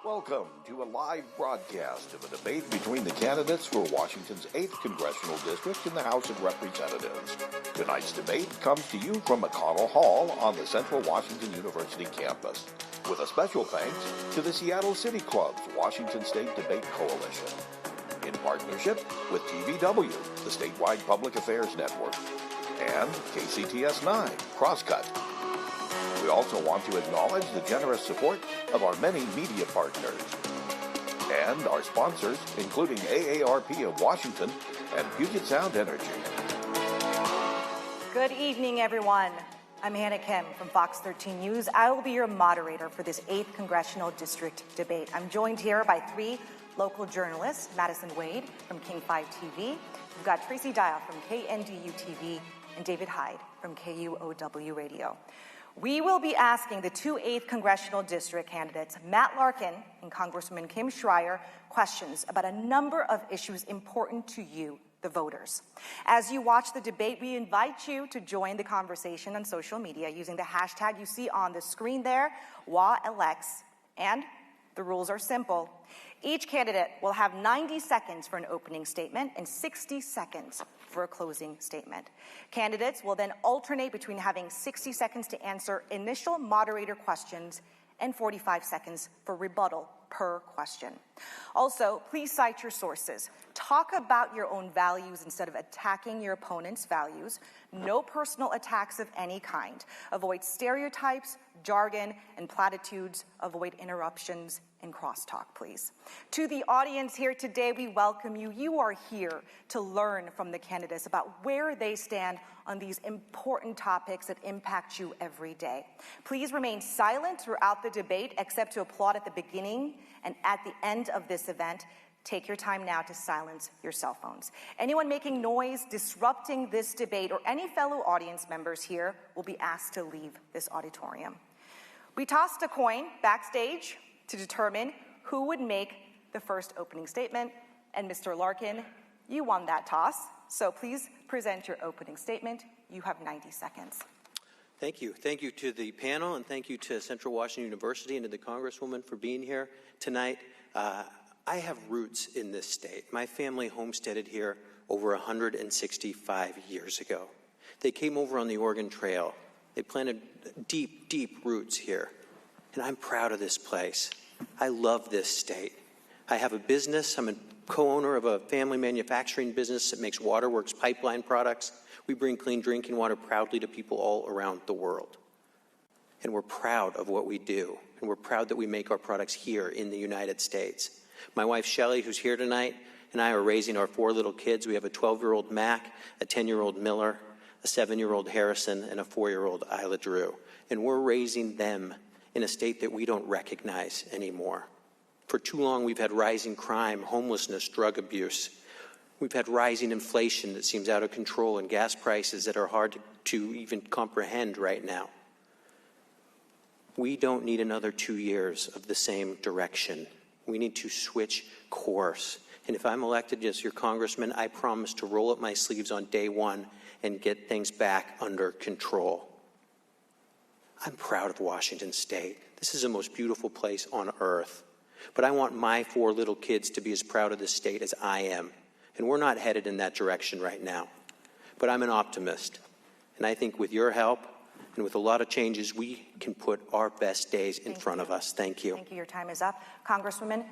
Welcome to a live broadcast of a debate between the candidates for Washington's 8th Congressional District in the House of Representatives. Tonight's debate comes to you from McConnell Hall on the Central Washington University campus, with a special thanks to the Seattle City Club's Washington State Debate Coalition, in partnership with TVW, the statewide public affairs network, and KCTS 9, Crosscut. We also want to acknowledge the generous support of our many media partners and our sponsors, including AARP of Washington and Puget Sound Energy. Good evening, everyone. I'm Hannah Kim from Fox 13 News. I will be your moderator for this 8th Congressional District debate. I'm joined here by three local journalists, Madison Wade from King 5 TV. We've got Tracy Dial from KNDU TV and David Hyde from KUOW Radio. We will be asking the two 8th Congressional District candidates, Matt Larkin and Congresswoman Kim Schrier, questions about a number of issues important to you, the voters. As you watch the debate, we invite you to join the conversation on social media using the hashtag you see on the screen there, WALX, and the rules are simple. Each candidate will have 90 seconds for an opening statement and 60 seconds for a closing statement. Candidates will then alternate between having 60 seconds to answer initial moderator questions and 45 seconds for rebuttal per question. Also, please cite your sources. Talk about your own values instead of attacking your opponent's values. No personal attacks of any kind. Avoid stereotypes, jargon, and platitudes. Avoid interruptions and crosstalk, please. To the audience here today, we welcome you. You are here to learn from the candidates about where they stand on these important topics that impact you every day. Please remain silent throughout the debate, except to applaud at the beginning and at the end of this event. Take your time now to silence your cell phones. Anyone making noise, disrupting this debate, or any fellow audience members here will be asked to leave this auditorium. We tossed a coin backstage to determine who would make the first opening statement. And Mr. Larkin, you won that toss. So please present your opening statement. You have 90 seconds. Thank you. Thank you to the panel, and thank you to Central Washington University and to the Congresswoman for being here tonight. I have roots in this state. My family homesteaded here over 165 years ago. They came over on the Oregon Trail. They planted deep, deep roots here. And I'm proud of this place. I love this state. I have a business. I'm a co-owner of a family manufacturing business that makes Waterworks pipeline products. We bring clean drinking water proudly to people all around the world. And we're proud of what we do. And we're proud that we make our products here in the United States. My wife, Shelley, who's here tonight, and I are raising our 4 little kids. We have a 12-year-old Mac, a 10-year-old Miller, a 7-year-old Harrison, and a 4-year-old Isla Drew. And we're raising them in a state that we don't recognize anymore. For too long, we've had rising crime, homelessness, drug abuse. We've had rising inflation that seems out of control and gas prices that are hard to even comprehend right now. We don't need another 2 years of the same direction. We need to switch course. And if I'm elected as your congressman, I promise to roll up my sleeves on day one and get things back under control. I'm proud of Washington State. This is the most beautiful place on earth. But I want my 4 little kids to be as proud of this state as I am. And we're not headed in that direction right now. But I'm an optimist. And I think with your help and with a lot of changes, we can put our best days in front of us. Thank you. Thank you. Your time is up. Congresswoman,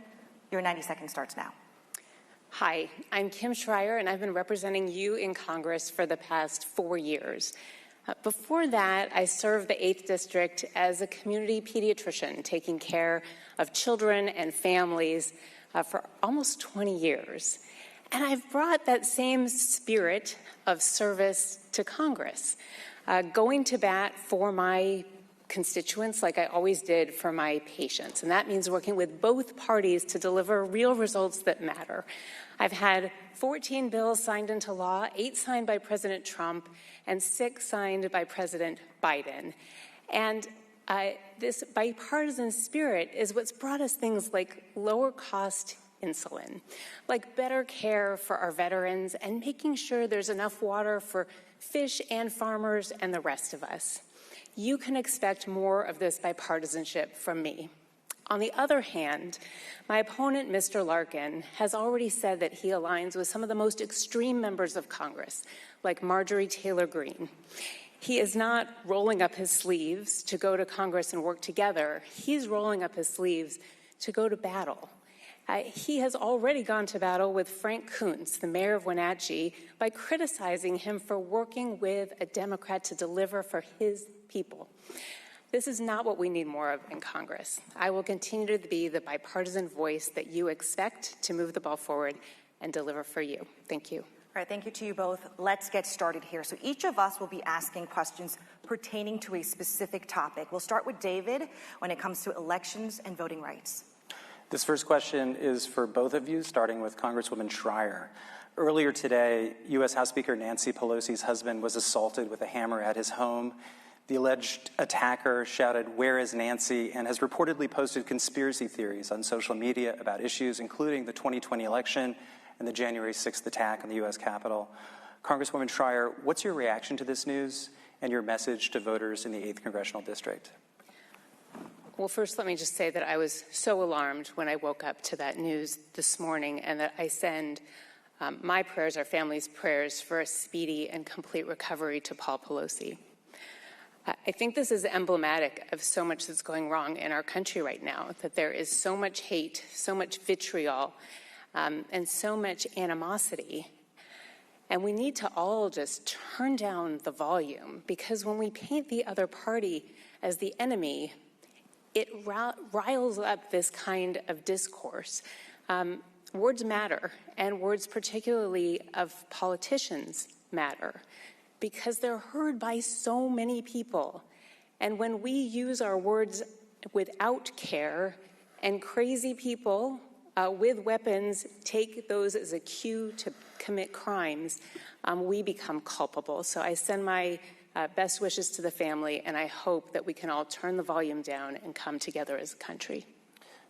your 90 seconds starts now. Hi, I'm Kim Schrier, and I've been representing you in Congress for the past 4 years. Before that, I served the 8th District as a community pediatrician, taking care of children and families for almost 20 years. And I've brought that same spirit of service to Congress, going to bat for my constituents like I always did for my patients. And that means working with both parties to deliver real results that matter. I've had 14 bills signed into law, 8 signed by President Trump, and 6 signed by President Biden. And this bipartisan spirit is what's brought us things like lower cost insulin, like better care for our veterans, and making sure there's enough water for fish and farmers and the rest of us. You can expect more of this bipartisanship from me. On the other hand, my opponent, Mr. Larkin, has already said that he aligns with some of the most extreme members of Congress, like Marjorie Taylor Greene. He is not rolling up his sleeves to go to Congress and work together. He's rolling up his sleeves to go to battle. He has already gone to battle with Frank Kuntz, the mayor of Wenatchee, by criticizing him for working with a Democrat to deliver for his people. This is not what we need more of in Congress. I will continue to be the bipartisan voice that you expect to move the ball forward and deliver for you. Thank you. All right, thank you to you both. Let's get started here. So each of us will be asking questions pertaining to a specific topic. We'll start with David when it comes to elections and voting rights. This first question is for both of you, starting with Congresswoman Schrier. Earlier today, U.S. House Speaker Nancy Pelosi's husband was assaulted with a hammer at his home. The alleged attacker shouted, "Where is Nancy?" and has reportedly posted conspiracy theories on social media about issues including the 2020 election and the January 6th attack on the U.S. Capitol. Congresswoman Schrier, what's your reaction to this news and your message to voters in the 8th Congressional District? Well, first, let me just say that I was so alarmed when I woke up to that news this morning, and that I send my prayers, our family's prayers, for a speedy and complete recovery to Paul Pelosi. I think this is emblematic of so much that's going wrong in our country right now, that there is so much hate, so much vitriol, and so much animosity. And we need to all just turn down the volume, because when we paint the other party as the enemy, it riles up this kind of discourse. Words matter, and words particularly of politicians matter, because they're heard by so many people. And when we use our words without care, and crazy people with weapons take those as a cue to commit crimes, we become culpable. So I send my best wishes to the family, and I hope that we can all turn the volume down and come together as a country.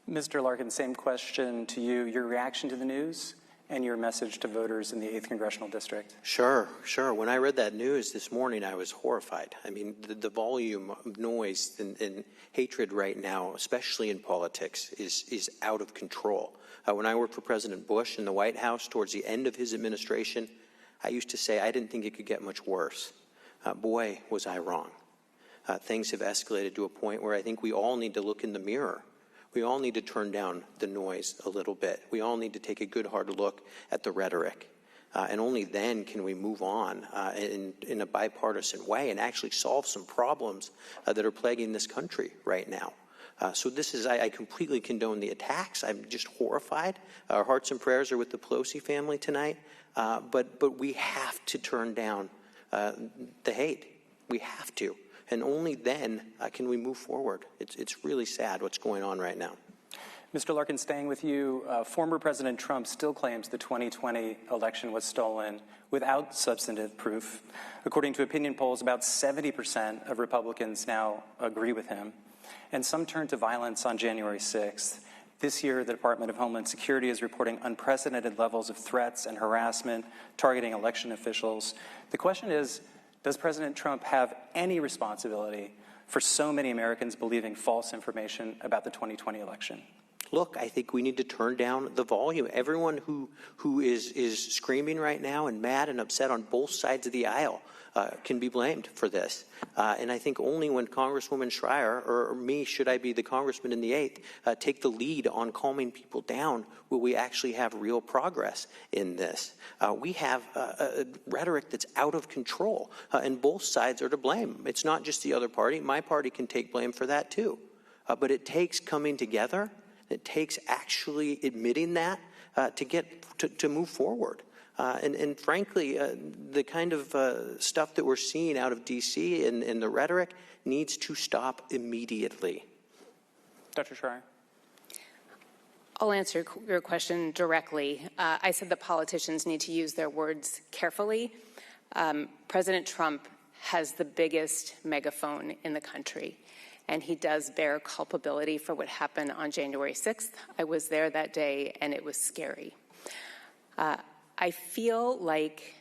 Mr. Larkin, same question to you. Your reaction to the news and your message to voters in the 8th Congressional District. Sure. When I read that news this morning, I was horrified. I mean, the volume of noise and hatred right now, especially in politics, is out of control. When I worked for President Bush in the White House towards the end of his administration, I used to say I didn't think it could get much worse. Boy, was I wrong. Things have escalated to a point where I think we all need to look in the mirror. We all need to turn down the noise a little bit. We all need to take a good hard look at the rhetoric. And only then can we move on in a bipartisan way and actually solve some problems that are plaguing this country right now. So this is, I completely condone the attacks. I'm just horrified. Our hearts and prayers are with the Pelosi family tonight. But we have to turn down the hate. We have to. And only then can we move forward. It's really sad what's going on right now. Mr. Larkin, staying with you, former President Trump still claims the 2020 election was stolen without substantive proof. According to opinion polls, about 70% of Republicans now agree with him. And some turned to violence on January 6th. This year, the Department of Homeland Security is reporting unprecedented levels of threats and harassment targeting election officials. The question is, does President Trump have any responsibility for so many Americans believing false information about the 2020 election? Look, I think we need to turn down the volume. Everyone who is screaming right now and mad and upset on both sides of the aisle can be blamed for this. And I think only when Congresswoman Schrier, or me, should I be the congressman in the 8th, take the lead on calming people down, will we actually have real progress in this. We have a rhetoric that's out of control, and both sides are to blame. It's not just the other party. My party can take blame for that too. But it takes coming together. It takes actually admitting that to move forward. And frankly, the kind of stuff that we're seeing out of D.C. and the rhetoric needs to stop immediately. Dr. Schrier. I'll answer your question directly. I said that politicians need to use their words carefully. President Trump has the biggest megaphone in the country, and he does bear culpability for what happened on January 6th. I was there that day, and it was scary. I feel like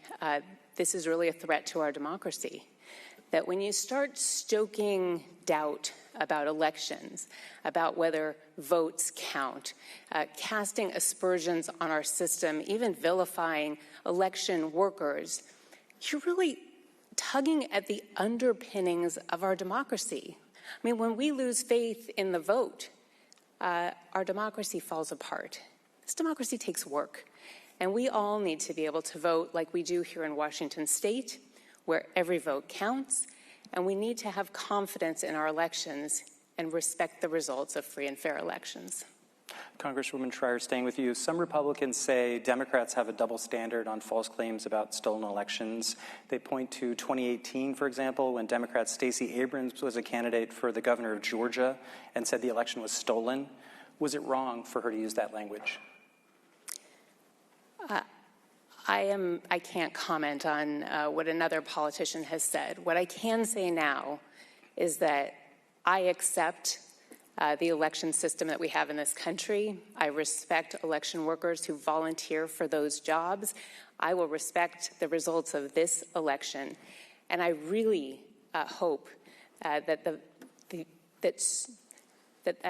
this is really a threat to our democracy, that when you start stoking doubt about elections, about whether votes count, casting aspersions on our system, even vilifying election workers, you're really tugging at the underpinnings of our democracy. I mean, when we lose faith in the vote, our democracy falls apart. This democracy takes work, and we all need to be able to vote like we do here in Washington State, where every vote counts, and we need to have confidence in our elections and respect the results of free and fair elections. Congresswoman Schrier, staying with you, some Republicans say Democrats have a double standard on false claims about stolen elections. They point to 2018, for example, when Democrat Stacey Abrams was a candidate for the governor of Georgia and said the election was stolen. Was it wrong for her to use that language? I can't comment on what another politician has said. What I can say now is that I accept the election system that we have in this country. I respect election workers who volunteer for those jobs. I will respect the results of this election. And I really hope that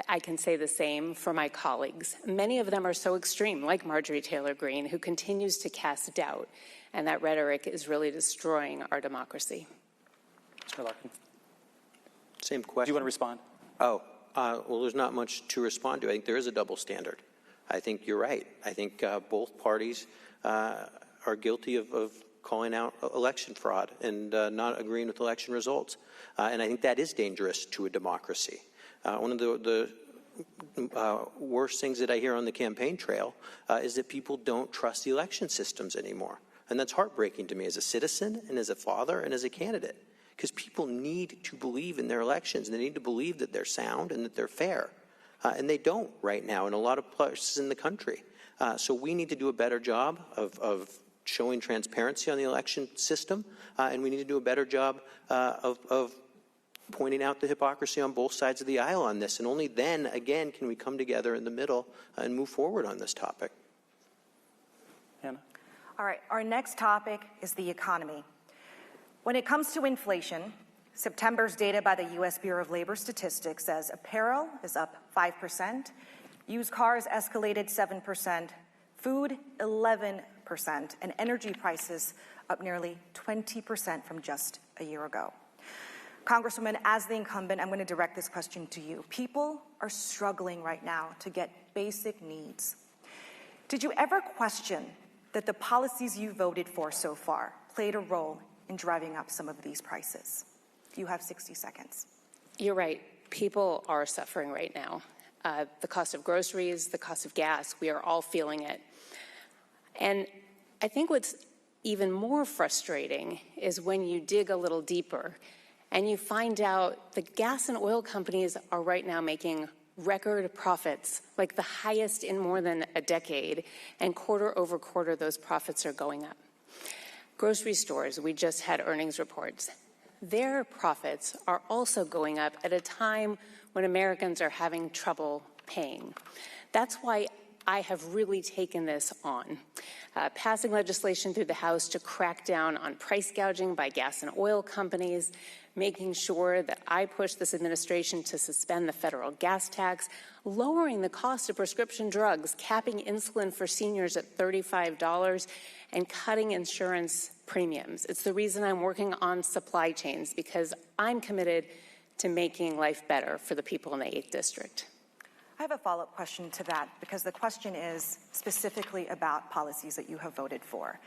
I can say the same for my colleagues. Many of them are so extreme, like Marjorie Taylor Greene, who continues to cast doubt, and that rhetoric is really destroying our democracy. Mr. Larkin. Same question. Do you want to respond? Well, there's not much to respond to. I think there is a double standard. I think you're right. I think both parties are guilty of calling out election fraud and not agreeing with election results. And I think that is dangerous to a democracy. One of the worst things that I hear on the campaign trail is that people don't trust the election systems anymore. And that's heartbreaking to me as a citizen and as a father and as a candidate, because people need to believe in their elections. They need to believe that they're sound and that they're fair. And they don't right now in a lot of places in the country. So we need to do a better job of showing transparency on the election system, and we need to do a better job of pointing out the hypocrisy on both sides of the aisle on this. And only then, again, can we come together in the middle and move forward on this topic. Hannah? All right, our next topic is the economy. When it comes to inflation, September's data by the U.S. Bureau of Labor Statistics says apparel is up 5%, used cars escalated 7%, food 11%, and energy prices up nearly 20% from just a year ago. Congresswoman, as the incumbent, I'm going to direct this question to you. People are struggling right now to get basic needs. Did you ever question that the policies you voted for so far played a role in driving up some of these prices? You have 60 seconds. You're right. People are suffering right now. The cost of groceries, the cost of gas, we are all feeling it. And I think what's even more frustrating is when you dig a little deeper and you find out the gas and oil companies are right now making record profits, like the highest in more than a decade, and quarter over quarter those profits are going up. Grocery stores, we just had earnings reports. Their profits are also going up at a time when Americans are having trouble paying. That's why I have really taken this on, passing legislation through the House to crack down on price gouging by gas and oil companies, making sure that I push this administration to suspend the federal gas tax, lowering the cost of prescription drugs, capping insulin for seniors at $35, and cutting insurance premiums. It's the reason I'm working on supply chains, because I'm committed to making life better for the people in the 8th District. I have a follow-up question to that, because the question is specifically about policies that you have voted for.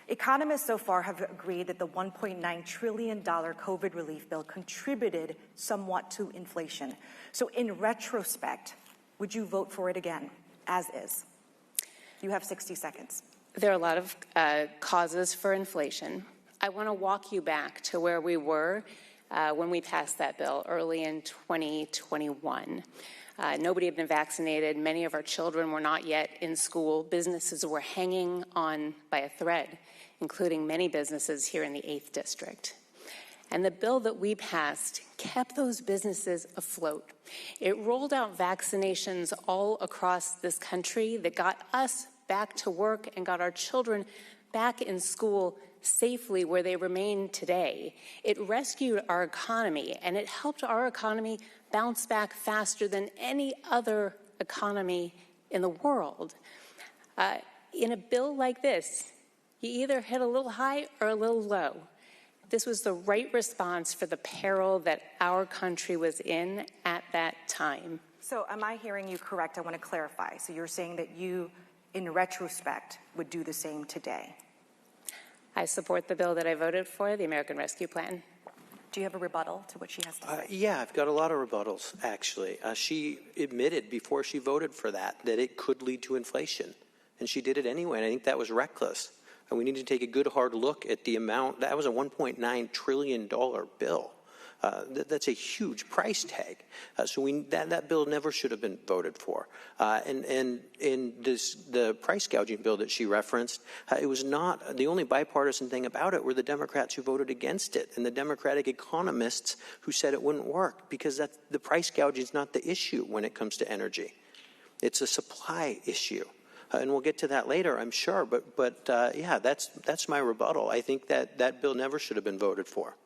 Economists so far have agreed that the $1.9 trillion COVID relief bill contributed somewhat to inflation. So in retrospect, would you vote for it again, as is? You have 60 seconds. There are a lot of causes for inflation. I want to walk you back to where we were when we passed that bill early in 2021. Nobody had been vaccinated. Many of our children were not yet in school. Businesses were hanging on by a thread, including many businesses here in the 8th District. And the bill that we passed kept those businesses afloat. It rolled out vaccinations all across this country that got us back to work and got our children back in school safely where they remain today. It rescued our economy, and it helped our economy bounce back faster than any other economy in the world. In a bill like this, you either hit a little high or a little low. This was the right response for the peril that our country was in at that time. So am I hearing you correct? I want to clarify. So you're saying that you, in retrospect, would do the same today? I support the bill that I voted for, the American Rescue Plan. Do you have a rebuttal to what she has to say? Yeah, I've got a lot of rebuttals, actually. She admitted before she voted for that it could lead to inflation. And she did it anyway, and I think that was reckless. And we need to take a good hard look at the amount. That was a $1.9 trillion bill. That's a huge price tag. So that bill never should have been voted for. And the price gouging bill that she referenced, it was not the only bipartisan thing about it were the Democrats who voted against it and the Democratic economists who said it wouldn't work, because the price gouging is not the issue when it comes to energy. It's a supply issue. And we'll get to that later, I'm sure. But yeah, that's my rebuttal. I think that bill never should have been voted for.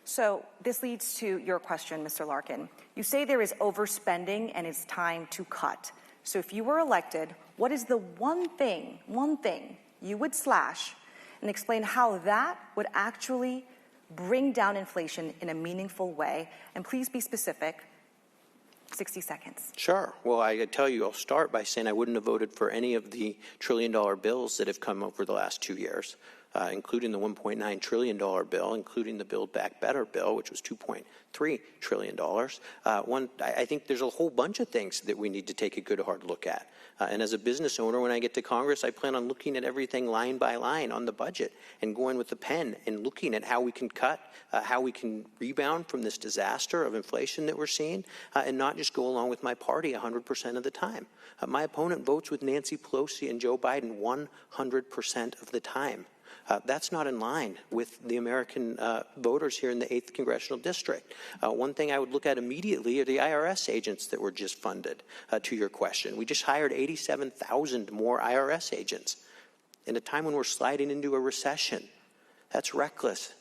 So this leads to your question, Mr. Larkin. You say there is overspending and it's time to cut. So if you were elected, what is the one thing you would slash, and explain how that would actually bring down inflation in a meaningful way? And please be specific. 60 seconds. Sure. Well, I tell you, I'll start by saying I wouldn't have voted for any of the trillion-dollar bills that have come over the last 2 years, including the $1.9 trillion bill, including the Build Back Better bill, which was $2.3 trillion. I think there's a whole bunch of things that we need to take a good hard look at. And as a business owner, when I get to Congress, I plan on looking at everything line by line on the budget and going with the pen and looking at how we can cut, how we can rebound from this disaster of inflation that we're seeing, and not just go along with my party 100% of the time. My opponent votes with Nancy Pelosi and Joe Biden 100% of the time. That's not in line with the American voters here in the 8th Congressional District. One thing I would look at immediately are the IRS agents that were just funded, to your question. We just hired 87,000 more IRS agents in a time when we're sliding into a recession. That's reckless.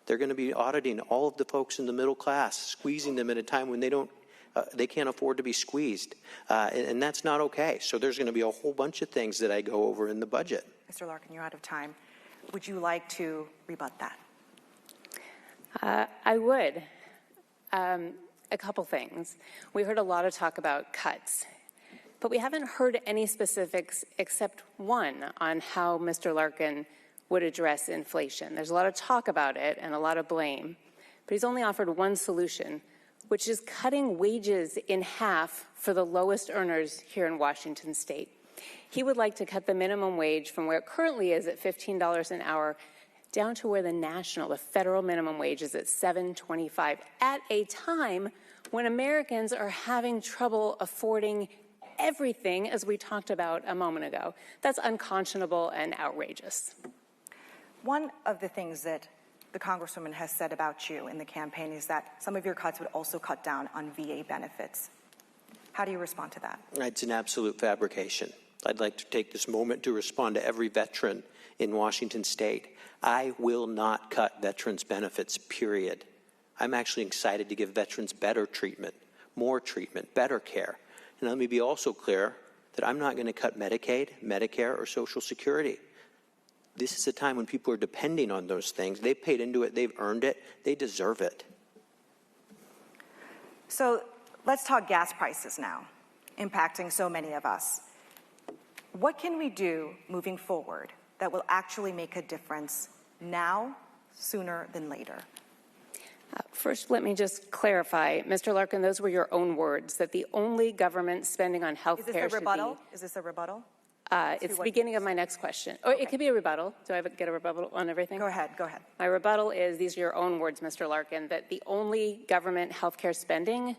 They're going to be auditing all of the folks in the middle class, squeezing them at a time when they can't afford to be squeezed. And that's not okay. So there's going to be a whole bunch of things that I go over in the budget. Mr. Larkin, you're out of time. Would you like to rebut that? I would. A couple things. We heard a lot of talk about cuts, but we haven't heard any specifics except one on how Mr. Larkin would address inflation. There's a lot of talk about it and a lot of blame, but he's only offered one solution, which is cutting wages in half for the lowest earners here in Washington state. He would like to cut the minimum wage from where it currently is at $15 an hour down to where the federal minimum wage is at $7.25 at a time when Americans are having trouble affording everything, as we talked about a moment ago. That's unconscionable and outrageous. One of the things that the Congresswoman has said about you in the campaign is that some of your cuts would also cut down on VA benefits. How do you respond to that? It's an absolute fabrication. I'd like to take this moment to respond to every veteran in Washington state. I will not cut veterans' benefits, period. I'm actually excited to give veterans better treatment, more treatment, better care. And let me be also clear that I'm not going to cut Medicaid, Medicare, or Social Security. This is a time when people are depending on those things. They've paid into it. They've earned it. They deserve it. So let's talk gas prices now, impacting so many of us. What can we do moving forward that will actually make a difference now, sooner than later? First, let me just clarify, Mr. Larkin, those were your own words, that the only government spending on health care should be... Is this a rebuttal? It's the beginning of my next question. Or it could be a rebuttal. Do I get a rebuttal on everything? Go ahead. My rebuttal is, these are your own words, Mr. Larkin, that the only government health care spending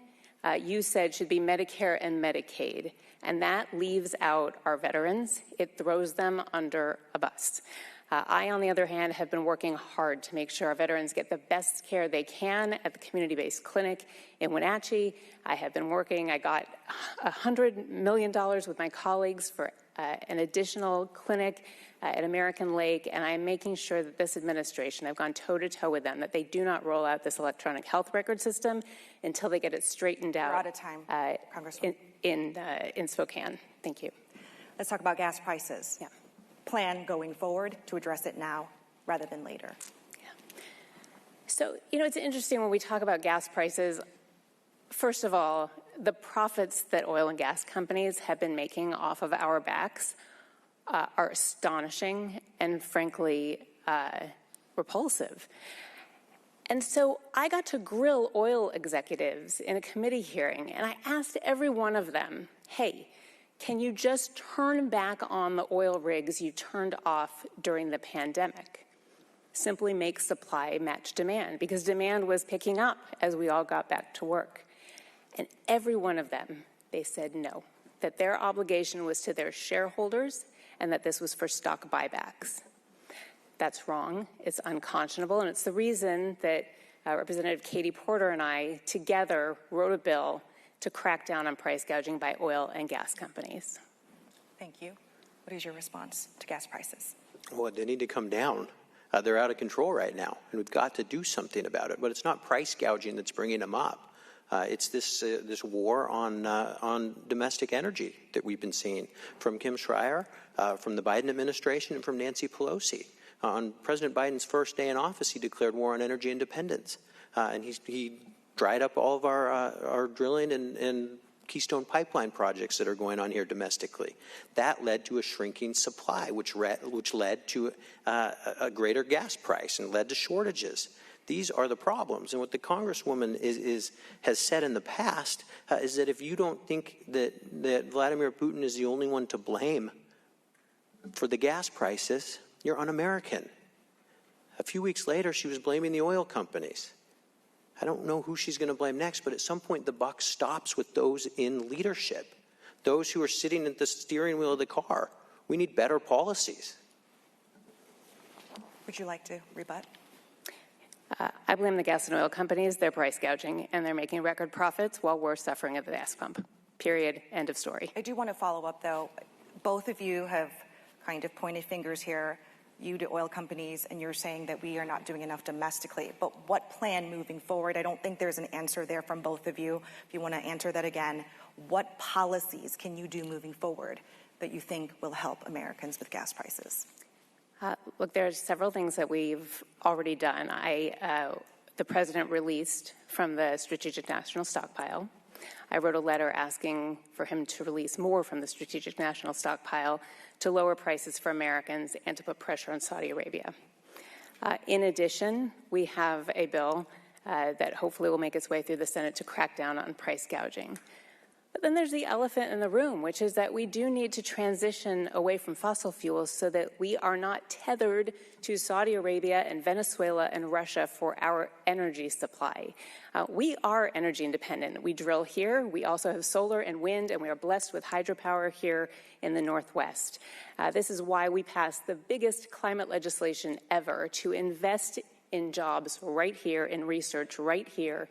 you said should be Medicare and Medicaid. And that leaves out our veterans. It throws them under a bus. I, on the other hand, have been working hard to make sure our veterans get the best care they can at the community-based clinic in Wenatchee. I got $100 million with my colleagues for an additional clinic at American Lake, and I'm making sure that this administration, I've gone toe-to-toe with them, that they do not roll out this electronic health record system until they get it straightened out. We're out of time, Congresswoman. In Spokane. Thank you. Let's talk about gas prices. Yeah. Plan going forward to address it now rather than later. Yeah. So, it's interesting when we talk about gas prices. First of all, the profits that oil and gas companies have been making off of our backs are astonishing and, frankly, repulsive. And so I got to grill oil executives in a committee hearing, and I asked every one of them, hey, can you just turn back on the oil rigs you turned off during the pandemic? Simply make supply match demand, because demand was picking up as we all got back to work. And every one of them, they said no, that their obligation was to their shareholders and that this was for stock buybacks. That's wrong, it's unconscionable, and it's the reason that Representative Katie Porter and I together wrote a bill to crack down on price gouging by oil and gas companies. Thank you. What is your response to gas prices? Well, they need to come down. They're out of control right now, and we've got to do something about it. But it's not price gouging that's bringing them up. It's this war on domestic energy that we've been seeing from Kim Schrier, from the Biden administration, and from Nancy Pelosi. On President Biden's first day in office, he declared war on energy independence, and he dried up all of our drilling and Keystone Pipeline projects that are going on here domestically. That led to a shrinking supply, which led to a greater gas price and led to shortages. These are the problems. And what the Congresswoman has said in the past is that if you don't think that Vladimir Putin is the only one to blame for the gas prices, you're un-American. A few weeks later, she was blaming the oil companies. I don't know who she's going to blame next, but at some point the buck stops with those in leadership, those who are sitting at the steering wheel of the car. We need better policies. Would you like to rebut? I blame the gas and oil companies. They're price gouging, and they're making record profits while we're suffering at the gas pump. Period. End of story. I do want to follow up, though. Both of you have kind of pointed fingers here, you to oil companies, and you're saying that we are not doing enough domestically. But what plan moving forward? I don't think there's an answer there from both of you. If you want to answer that again, what policies can you do moving forward that you think will help Americans with gas prices? Look, there's several things that we've already done. The president released from the Strategic National Stockpile. I wrote a letter asking for him to release more from the Strategic National Stockpile to lower prices for Americans and to put pressure on Saudi Arabia. In addition, we have a bill that hopefully will make its way through the Senate to crack down on price gouging. But then there's the elephant in the room, which is that we do need to transition away from fossil fuels so that we are not tethered to Saudi Arabia and Venezuela and Russia for our energy supply. We are energy independent. We drill here. We also have solar and wind, and we are blessed with hydropower here in the Northwest. This is why we passed the biggest climate legislation ever to invest in jobs right here, in research right here,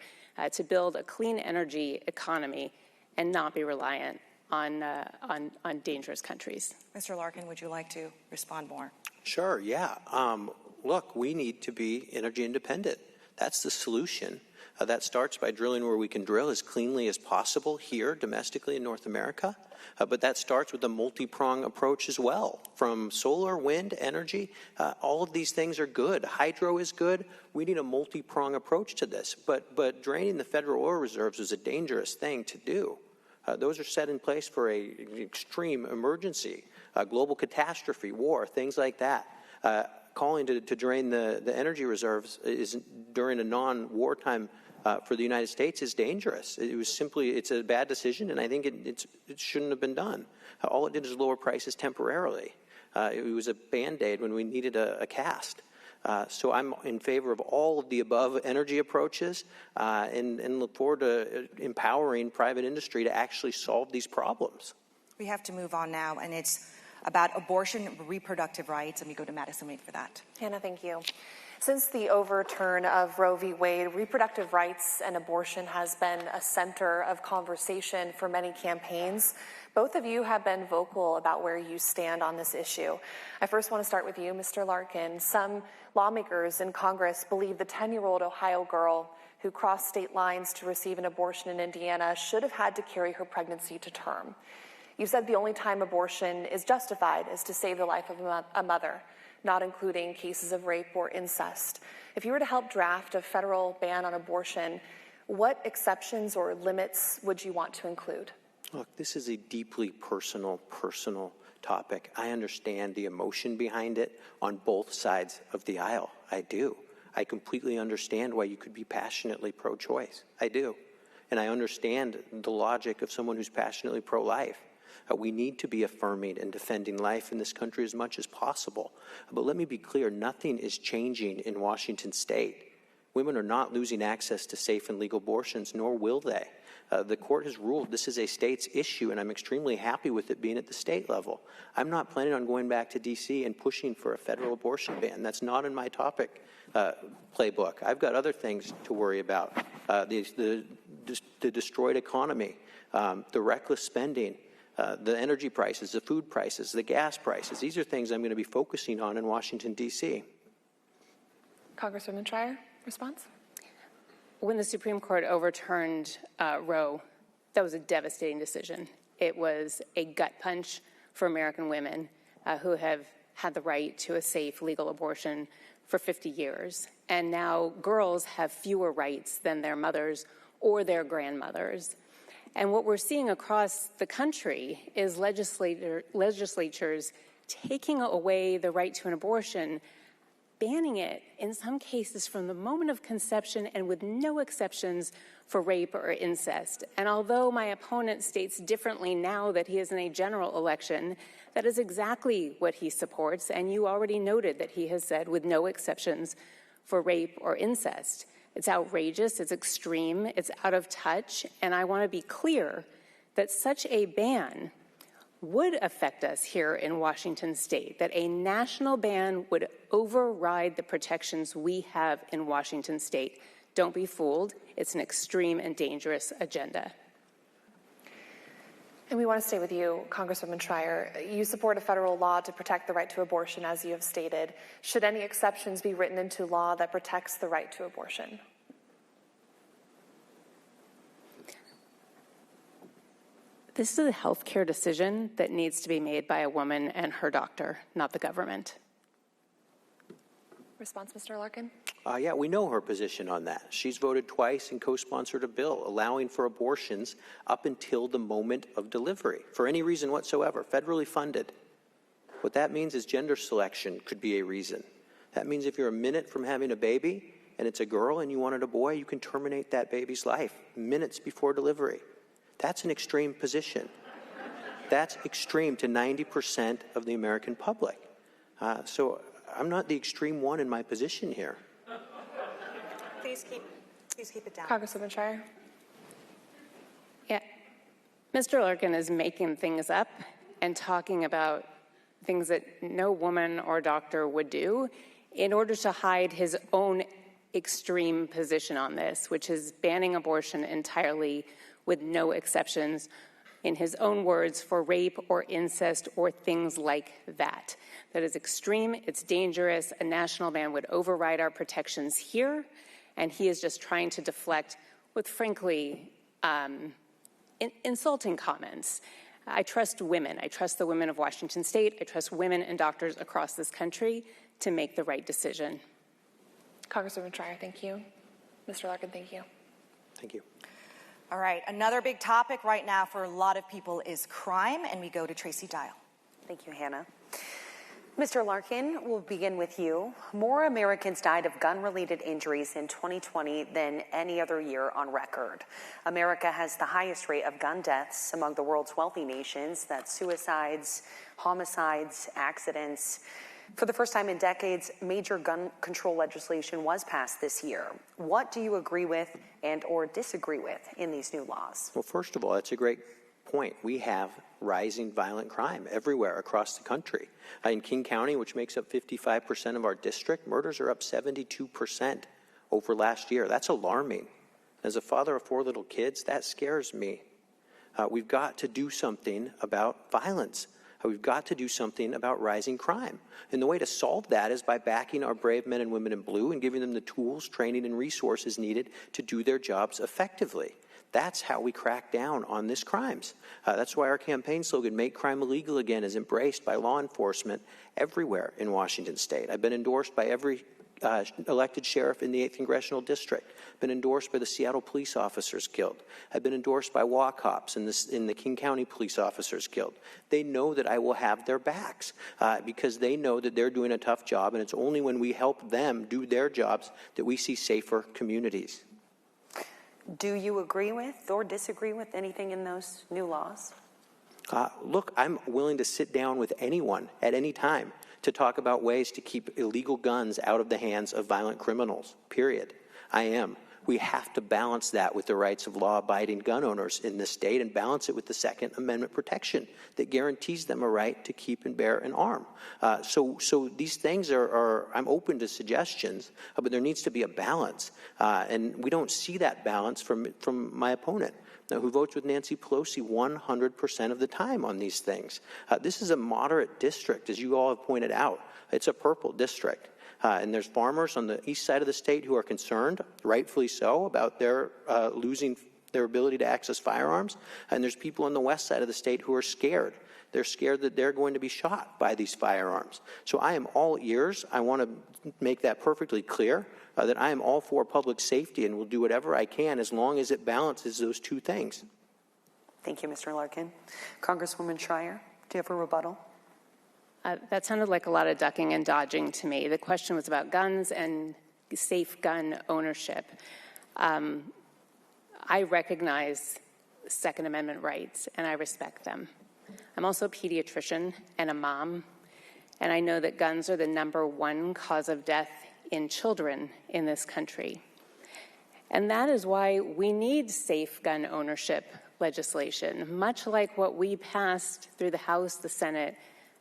to build a clean energy economy and not be reliant on dangerous countries. Mr. Larkin, would you like to respond more? Sure, yeah. Look, we need to be energy independent. That's the solution. That starts by drilling where we can drill as cleanly as possible here domestically in North America. But that starts with a multi-prong approach as well, from solar, wind, energy. All of these things are good. Hydro is good. We need a multi-prong approach to this. But draining the federal oil reserves is a dangerous thing to do. Those are set in place for an extreme emergency, global catastrophe, war, things like that. Calling to drain the energy reserves is during a non-wartime for the United States is dangerous. It's a bad decision, and I think it shouldn't have been done. All it did is lower prices temporarily. It was a Band-Aid when we needed a cast. So I'm in favor of all of the above energy approaches and look forward to empowering private industry to actually solve these problems. We have to move on now, and it's about abortion and reproductive rights. And we go to Madison Wade for that. Hannah, thank you. Since the overturn of Roe v. Wade, reproductive rights and abortion has been a center of conversation for many campaigns. Both of you have been vocal about where you stand on this issue. I first want to start with you, Mr. Larkin. Some lawmakers in Congress believe the 10-year-old Ohio girl who crossed state lines to receive an abortion in Indiana should have had to carry her pregnancy to term. You said the only time abortion is justified is to save the life of a mother, not including cases of rape or incest. If you were to help draft a federal ban on abortion, what exceptions or limits would you want to include? Look, this is a deeply personal topic. I understand the emotion behind it on both sides of the aisle. I do. I completely understand why you could be passionately pro-choice. I do. And I understand the logic of someone who's passionately pro-life. We need to be affirming and defending life in this country as much as possible. But let me be clear, nothing is changing in Washington state. Women are not losing access to safe and legal abortions, nor will they. The court has ruled this is a state's issue, and I'm extremely happy with it being at the state level. I'm not planning on going back to D.C. and pushing for a federal abortion ban. That's not in my topic playbook. I've got other things to worry about. The destroyed economy, the reckless spending, the energy prices, the food prices, the gas prices. These are things I'm going to be focusing on in Washington, D.C. Congresswoman Schrier, response? When the Supreme Court overturned Roe, that was a devastating decision. It was a gut punch for American women who have had the right to a safe, legal abortion for 50 years. And now girls have fewer rights than their mothers or their grandmothers. And what we're seeing across the country is legislatures taking away the right to an abortion, banning it in some cases from the moment of conception and with no exceptions for rape or incest. And although my opponent states differently now that he is in a general election, that is exactly what he supports. And you already noted that he has said with no exceptions for rape or incest. It's outrageous, it's extreme, it's out of touch, and I want to be clear that such a ban would affect us here in Washington state, that a national ban would override the protections we have in Washington state. Don't be fooled, it's an extreme and dangerous agenda. And we want to stay with you, Congresswoman Schrier. You support a federal law to protect the right to abortion, as you have stated. Should any exceptions be written into law that protects the right to abortion? This is a healthcare decision that needs to be made by a woman and her doctor, not the government. Response, Mr. Larkin? Yeah, we know her position on that. She's voted twice and co-sponsored a bill allowing for abortions up until the moment of delivery, for any reason whatsoever, federally funded. What that means is gender selection could be a reason. That means if you're a minute from having a baby and it's a girl and you wanted a boy, you can terminate that baby's life minutes before delivery. That's an extreme position. That's extreme to 90% of the American public. So I'm not the extreme one in my position here. Please keep it down. Congresswoman Schrier? Yeah. Mr. Larkin is making things up and talking about things that no woman or doctor would do in order to hide his own extreme position on this, which is banning abortion entirely with no exceptions, in his own words, for rape or incest or things like that. That is extreme, it's dangerous, a national ban would override our protections here, and he is just trying to deflect with, frankly, insulting comments. I trust women. I trust the women of Washington state. I trust women and doctors across this country to make the right decision. Congresswoman Schrier, thank you. Mr. Larkin, thank you. Thank you. All right, another big topic right now for a lot of people is crime, and we go to Tracy Dial. Thank you, Hannah. Mr. Larkin, we'll begin with you. More Americans died of gun-related injuries in 2020 than any other year on record. America has the highest rate of gun deaths among the world's wealthy nations. That's suicides, homicides, accidents. For the first time in decades, major gun control legislation was passed this year. What do you agree with and or disagree with in these new laws? Well, first of all, that's a great point. We have rising violent crime everywhere across the country. In King County, which makes up 55% of our district, murders are up 72% over last year. That's alarming. As a father of 4 little kids, that scares me. We've got to do something about violence. We've got to do something about rising crime. And the way to solve that is by backing our brave men and women in blue and giving them the tools, training, and resources needed to do their jobs effectively. That's how we crack down on these crimes. That's why our campaign slogan, Make Crime Illegal Again, is embraced by law enforcement everywhere in Washington state. I've been endorsed by every elected sheriff in the 8th Congressional District, been endorsed by the Seattle Police Officers Guild. I've been endorsed by WACOPS in the King County Police Officers Guild. They know that I will have their backs because they know that they're doing a tough job, and it's only when we help them do their jobs that we see safer communities. Do you agree with or disagree with anything in those new laws? Look, I'm willing to sit down with anyone at any time to talk about ways to keep illegal guns out of the hands of violent criminals, period. I am. We have to balance that with the rights of law-abiding gun owners in this state and balance it with the Second Amendment protection that guarantees them a right to keep and bear an arm. So these things I'm open to suggestions, but there needs to be a balance. And we don't see that balance from my opponent, who votes with Nancy Pelosi 100% of the time on these things. This is a moderate district, as you all have pointed out. It's a purple district. And there's farmers on the east side of the state who are concerned, rightfully so, about their losing their ability to access firearms. And there's people on the west side of the state who are scared. They're scared that they're going to be shot by these firearms. So I am all ears. I want to make that perfectly clear, that I am all for public safety and will do whatever I can as long as it balances those two things. Thank you, Mr. Larkin. Congresswoman Schrier, do you have a rebuttal? That sounded like a lot of ducking and dodging to me. The question was about guns and safe gun ownership. I recognize Second Amendment rights, and I respect them. I'm also a pediatrician and a mom, and I know that guns are the #1 cause of death in children in this country. And that is why we need safe gun ownership legislation, much like what we passed through the House, the Senate,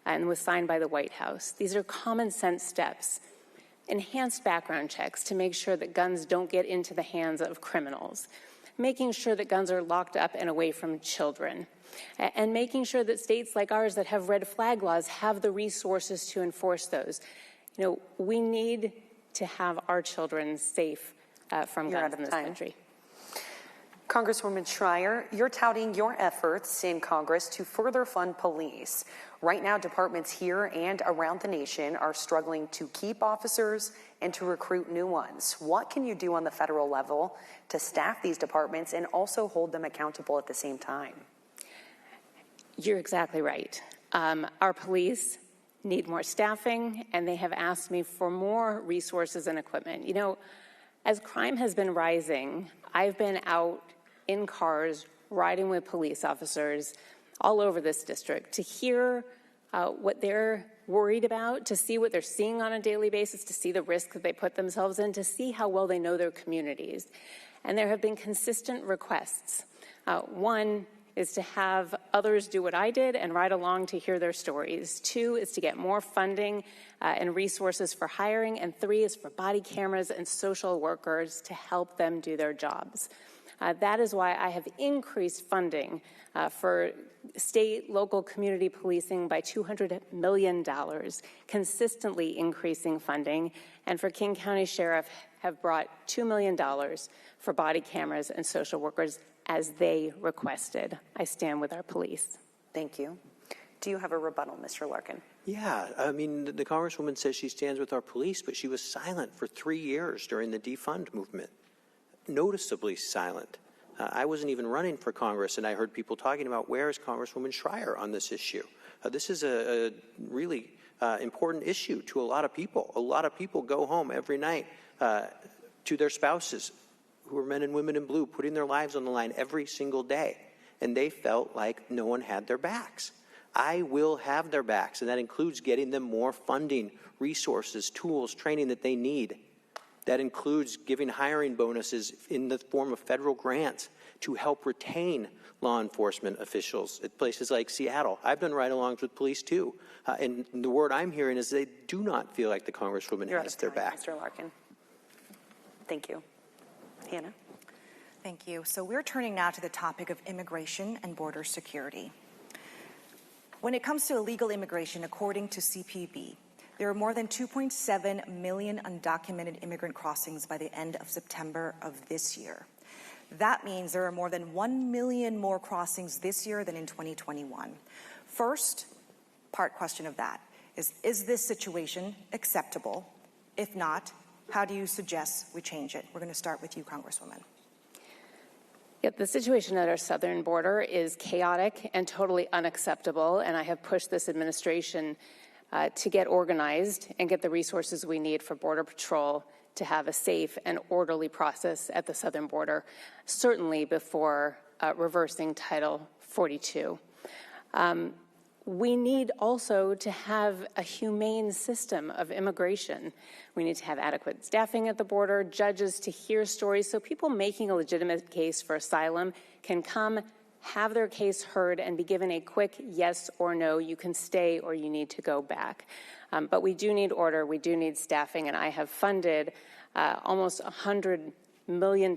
and was signed by the White House. These are common sense steps. Enhanced background checks to make sure that guns don't get into the hands of criminals, making sure that guns are locked up and away from children, and making sure that states like ours that have red flag laws have the resources to enforce those. You know, we need to have our children safe from guns in this country. Congresswoman Schrier, you're touting your efforts in Congress to further fund police. Right now, departments here and around the nation are struggling to keep officers and to recruit new ones. What can you do on the federal level to staff these departments and also hold them accountable at the same time? You're exactly right. Our police need more staffing, and they have asked me for more resources and equipment. You know, as crime has been rising, I've been out in cars riding with police officers all over this district to hear what they're worried about, to see what they're seeing on a daily basis, to see the risk that they put themselves in, to see how well they know their communities. And there have been consistent requests. One is to have others do what I did and ride along to hear their stories. 2 is to get more funding and resources for hiring. And 3 is for body cameras and social workers to help them do their jobs. That is why I have increased funding for state, local, community policing by $200 million, consistently increasing funding. And for King County Sheriff, have brought $2 million for body cameras and social workers as they requested. I stand with our police. Thank you. Do you have a rebuttal, Mr. Larkin? Yeah, I mean, the Congresswoman says she stands with our police, but she was silent for 3 years during the defund movement. Noticeably silent. I wasn't even running for Congress, and I heard people talking about where is Congresswoman Schrier on this issue. This is a really important issue to a lot of people. A lot of people go home every night to their spouses who are men and women in blue, putting their lives on the line every single day, and they felt like no one had their backs. I will have their backs, and that includes getting them more funding, resources, tools, training that they need. That includes giving hiring bonuses in the form of federal grants to help retain law enforcement officials at places like Seattle. I've done ride-alongs with police too, and the word I'm hearing is they do not feel like the Congresswoman has their back. Mr. Larkin. Thank you. Hannah? Thank you. So we're turning now to the topic of immigration and border security. When it comes to illegal immigration, according to CPB, there are more than 2.7 million undocumented immigrant crossings by the end of September of this year. That means there are more than 1 million more crossings this year than in 2021. First part question of that is this situation acceptable? If not, how do you suggest we change it? We're going to start with you, Congresswoman. Yep, the situation at our southern border is chaotic and totally unacceptable, and I have pushed this administration to get organized and get the resources we need for Border Patrol to have a safe and orderly process at the southern border, certainly before reversing Title 42. We need also to have a humane system of immigration. We need to have adequate staffing at the border, judges to hear stories so people making a legitimate case for asylum can come, have their case heard, and be given a quick yes or no, you can stay or you need to go back. But we do need order, we do need staffing, and I have funded almost $100 billion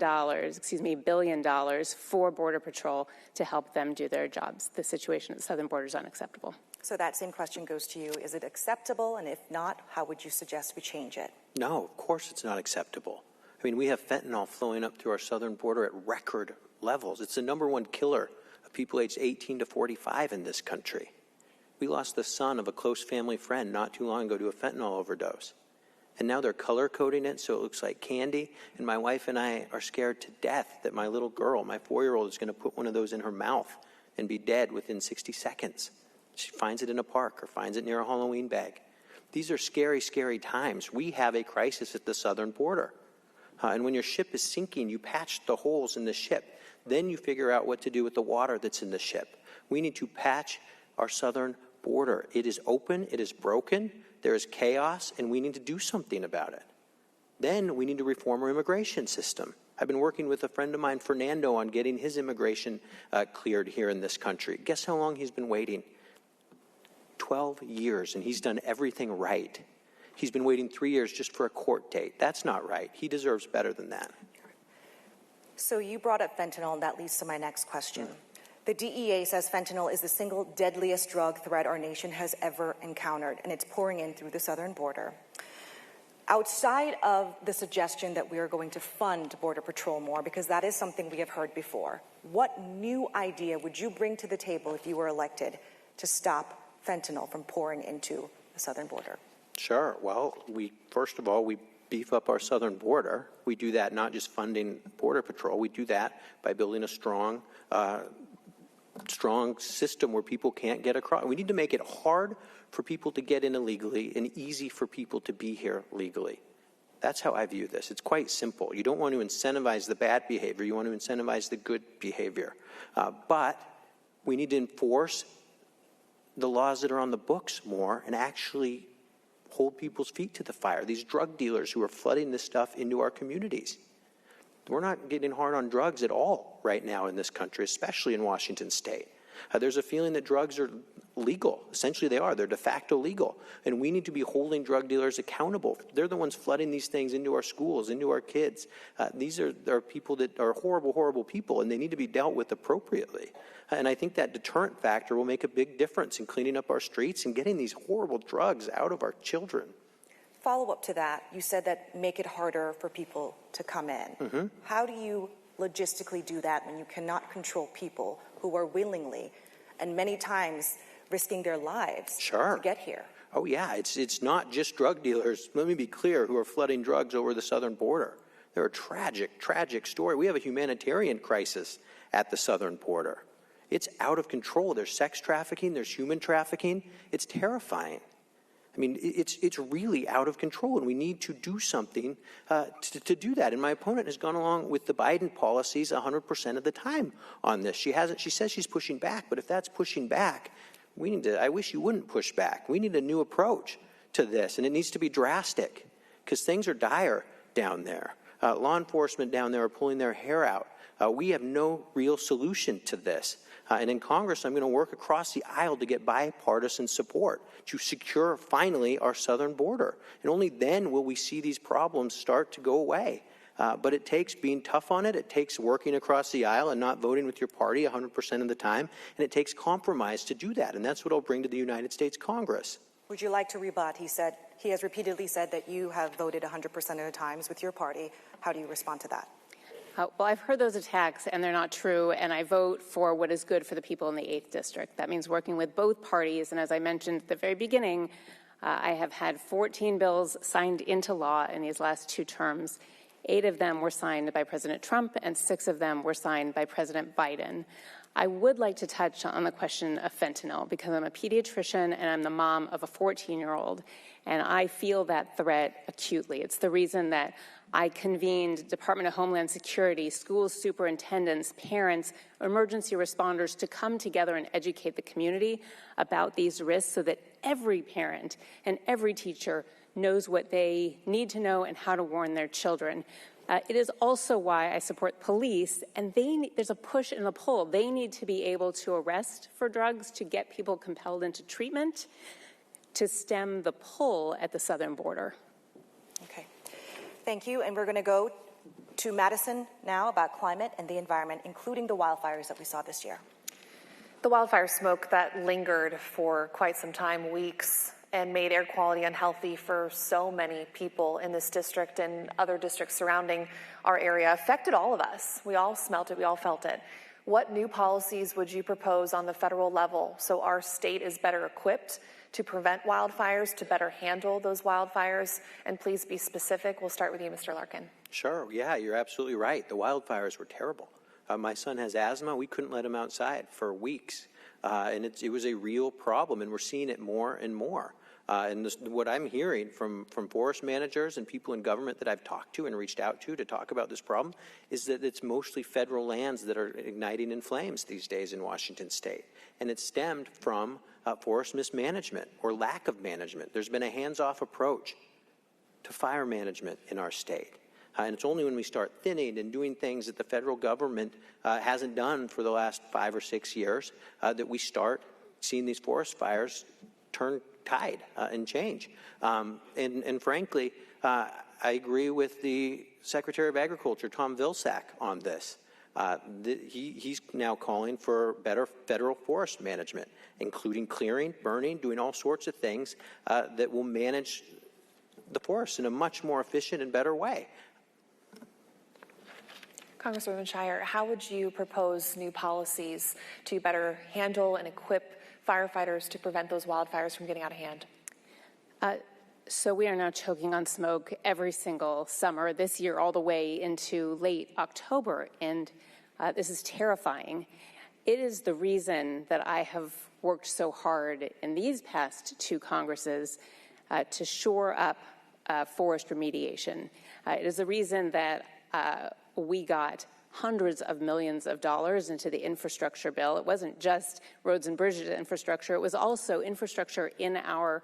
for Border Patrol to help them do their jobs. The situation at the southern border is unacceptable. So that same question goes to you. Is it acceptable? And if not, how would you suggest we change it? No, of course it's not acceptable. I mean, we have fentanyl flowing up through our southern border at record levels. It's the #1 killer of people aged 18 to 45 in this country. We lost the son of a close family friend not too long ago to a fentanyl overdose. And now they're color coding it so it looks like candy. And my wife and I are scared to death that my little girl, my 4-year-old, is going to put one of those in her mouth and be dead within 60 seconds. She finds it in a park or finds it near a Halloween bag. These are scary, scary times. We have a crisis at the southern border. And when your ship is sinking, you patch the holes in the ship. Then you figure out what to do with the water that's in the ship. We need to patch our southern border. It is open, it is broken, there is chaos, and we need to do something about it. Then we need to reform our immigration system. I've been working with a friend of mine, Fernando, on getting his immigration cleared here in this country. Guess how long he's been waiting? 12 years, and he's done everything right. He's been waiting 3 years just for a court date. That's not right. He deserves better than that. So you brought up fentanyl, and that leads to my next question. The DEA says fentanyl is the single deadliest drug threat our nation has ever encountered, and it's pouring in through the southern border. Outside of the suggestion that we are going to fund Border Patrol more, because that is something we have heard before, what new idea would you bring to the table if you were elected to stop fentanyl from pouring into the southern border? Sure. Well, first of all, we beef up our southern border. We do that not just funding Border Patrol. We do that by building a strong system where people can't get across. We need to make it hard for people to get in illegally and easy for people to be here legally. That's how I view this. It's quite simple. You don't want to incentivize the bad behavior. You want to incentivize the good behavior. But we need to enforce the laws that are on the books more and actually hold people's feet to the fire. These drug dealers who are flooding this stuff into our communities. We're not getting hard on drugs at all right now in this country, especially in Washington state. There's a feeling that drugs are legal. Essentially they are. They're de facto legal. And we need to be holding drug dealers accountable. They're the ones flooding these things into our schools, into our kids. These are people that are horrible, horrible people, and they need to be dealt with appropriately. And I think that deterrent factor will make a big difference in cleaning up our streets and getting these horrible drugs out of our children. Follow-up to that, you said that make it harder for people to come in. Mm-hmm. How do you logistically do that when you cannot control people who are willingly and many times risking their lives to get here? Oh, yeah. It's not just drug dealers, let me be clear, who are flooding drugs over the southern border. They're a tragic, tragic story. We have a humanitarian crisis at the southern border. It's out of control. There's sex trafficking. There's human trafficking. It's terrifying. I mean, it's really out of control, and we need to do something to do that. And my opponent has gone along with the Biden policies 100% of the time on this. She hasn't. She says she's pushing back, but if that's pushing back, we need to. I wish you wouldn't push back. We need a new approach to this, and it needs to be drastic because things are dire down there. Law enforcement down there are pulling their hair out We have no real solution to this. And in Congress, I'm going to work across the aisle to get bipartisan support to secure, finally, our southern border. And only then will we see these problems start to go away. But it takes being tough on it. It takes working across the aisle and not voting with your party 100% of the time. And it takes compromise to do that. And that's what I'll bring to the United States Congress. Would you like to rebut? He has repeatedly said that you have voted 100% of the times with your party. How do you respond to that? Well, I've heard those attacks, and they're not true, and I vote for what is good for the people in the 8th District. That means working with both parties, and as I mentioned at the very beginning, I have had 14 bills signed into law in these last 2 terms. 8 of them were signed by President Trump, and 6 of them were signed by President Biden. I would like to touch on the question of fentanyl, because I'm a pediatrician and I'm the mom of a 14-year-old, and I feel that threat acutely. It's the reason that I convened Department of Homeland Security, school superintendents, parents, emergency responders to come together and educate the community about these risks so that every parent and every teacher knows what they need to know and how to warn their children. It is also why I support police, and there's a push and a pull. They need to be able to arrest for drugs, to get people compelled into treatment, to stem the pull at the southern border. Okay. Thank you. And we're going to go to Madison now about climate and the environment, including the wildfires that we saw this year. The wildfire smoke that lingered for quite some time, weeks, and made air quality unhealthy for so many people in this district and other districts surrounding our area affected all of us. We all smelt it. We all felt it. What new policies would you propose on the federal level so our state is better equipped to prevent wildfires, to better handle those wildfires? And please be specific. We'll start with you, Mr. Larkin. Sure. Yeah, you're absolutely right. The wildfires were terrible. My son has asthma. We couldn't let him outside for weeks. And it was a real problem, and we're seeing it more and more. What I'm hearing from forest managers and people in government that I've talked to and reached out to talk about this problem is that it's mostly federal lands that are igniting in flames these days in Washington state. And it's stemmed from forest mismanagement or lack of management. There's been a hands-off approach to fire management in our state. And it's only when we start thinning and doing things that the federal government hasn't done for the last 5 or 6 years that we start seeing these forest fires turn tide and change. And frankly, I agree with the Secretary of Agriculture, Tom Vilsack, on this. He's now calling for better federal forest management, including clearing, burning, doing all sorts of things that will manage the forests in a much more efficient and better way. Congresswoman Schrier, how would you propose new policies to better handle and equip firefighters to prevent those wildfires from getting out of hand? So we are now choking on smoke every single summer, this year all the way into late October, and this is terrifying. It is the reason that I have worked so hard in these past 2 Congresses to shore up forest remediation. It is the reason that we got hundreds of millions of dollars into the infrastructure bill. It wasn't just roads and bridges infrastructure, it was also infrastructure in our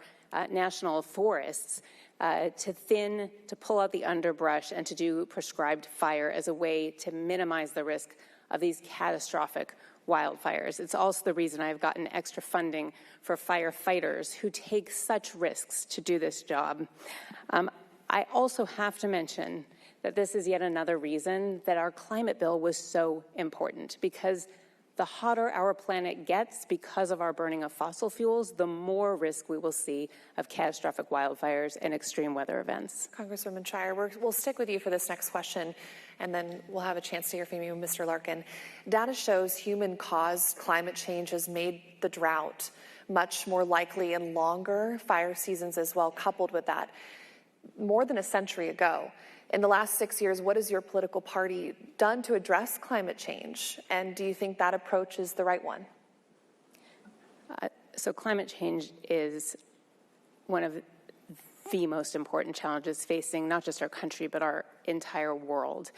national forests to pull out the underbrush and to do prescribed fire as a way to minimize the risk of these catastrophic wildfires. It's also the reason I've gotten extra funding for firefighters who take such risks to do this job. I also have to mention that this is yet another reason that our climate bill was so important, because the hotter our planet gets because of our burning of fossil fuels, the more risk we will see of catastrophic wildfires and extreme weather events. Congresswoman Schrier, we'll stick with you for this next question, and then we'll have a chance to hear from you, Mr. Larkin. Data shows human-caused climate change has made the drought much more likely and longer fire seasons as well, coupled with that. More than a century ago, in the last 6 years, what has your political party done to address climate change? And do you think that approach is the right one? So climate change is one of the most important challenges facing not just our country, but our entire world.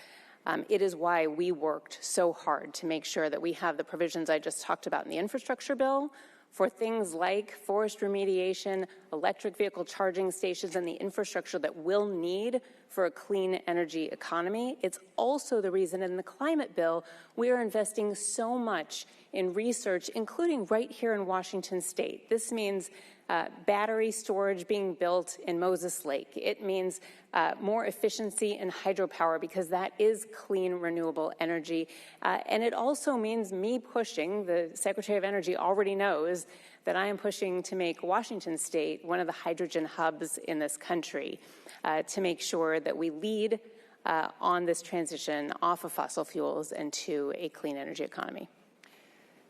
It is why we worked so hard to make sure that we have the provisions I just talked about in the infrastructure bill for things like forest remediation, electric vehicle charging stations, and the infrastructure that we'll need for a clean energy economy. It's also the reason in the climate bill we are investing so much in research, including right here in Washington state. This means battery storage being built in Moses Lake. It means more efficiency in hydropower because that is clean, renewable energy. And it also means me pushing, the Secretary of Energy already knows that I am pushing to make Washington state one of the hydrogen hubs in this country to make sure that we lead on this transition off of fossil fuels and to a clean energy economy.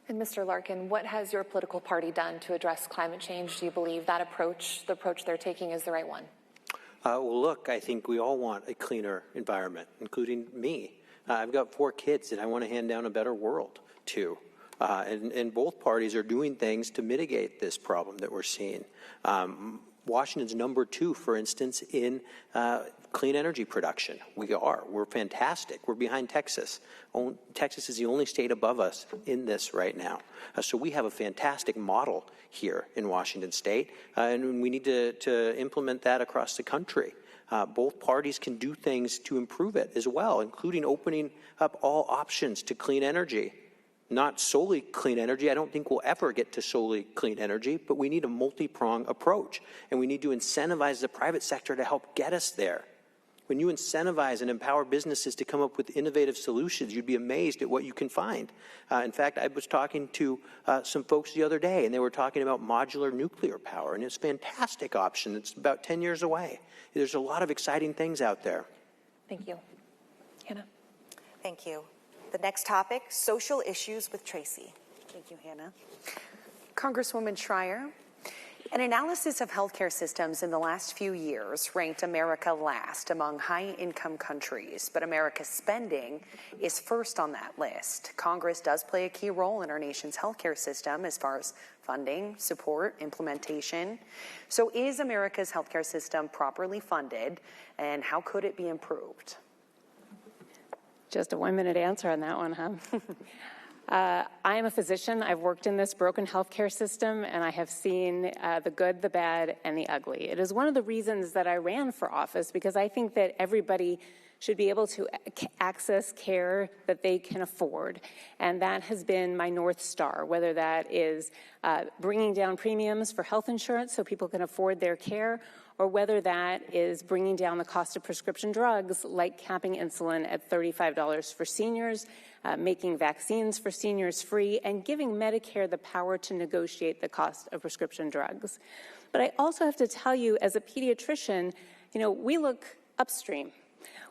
And Mr. Larkin, what has your political party done to address climate change? Do you believe that approach, the approach they're taking, is the right one? Well, look, I think we all want a cleaner environment, including me. I've got 4 kids that I want to hand down a better world to. And both parties are doing things to mitigate this problem that we're seeing. Washington's number 2, for instance, in clean energy production. We're fantastic. We're behind Texas. Texas is the only state above us in this right now. So we have a fantastic model here in Washington state, and we need to implement that across the country. Both parties can do things to improve it as well, including opening up all options to clean energy. Not solely clean energy. I don't think we'll ever get to solely clean energy, but we need a multi-pronged approach, and we need to incentivize the private sector to help get us there. When you incentivize and empower businesses to come up with innovative solutions, you'd be amazed at what you can find. In fact, I was talking to some folks the other day, and they were talking about modular nuclear power, and it's a fantastic option. It's about 10 years away. There's a lot of exciting things out there. Thank you. Hannah. Thank you. The next topic, social issues with Tracy. Thank you, Hannah. Congresswoman Schrier, an analysis of healthcare systems in the last few years ranked America last among high-income countries, but America's spending is first on that list. Congress does play a key role in our nation's healthcare system as far as funding, support, implementation. So is America's healthcare system properly funded, and how could it be improved? Just a 1-minute answer on that one, huh? I am a physician. I've worked in this broken healthcare system, and I have seen the good, the bad, and the ugly. It is one of the reasons that I ran for office, because I think that everybody should be able to access care that they can afford. And that has been my North Star, whether that is bringing down premiums for health insurance so people can afford their care, or whether that is bringing down the cost of prescription drugs, like capping insulin at $35 for seniors, making vaccines for seniors free, and giving Medicare the power to negotiate the cost of prescription drugs. But I also have to tell you, as a pediatrician, we look upstream.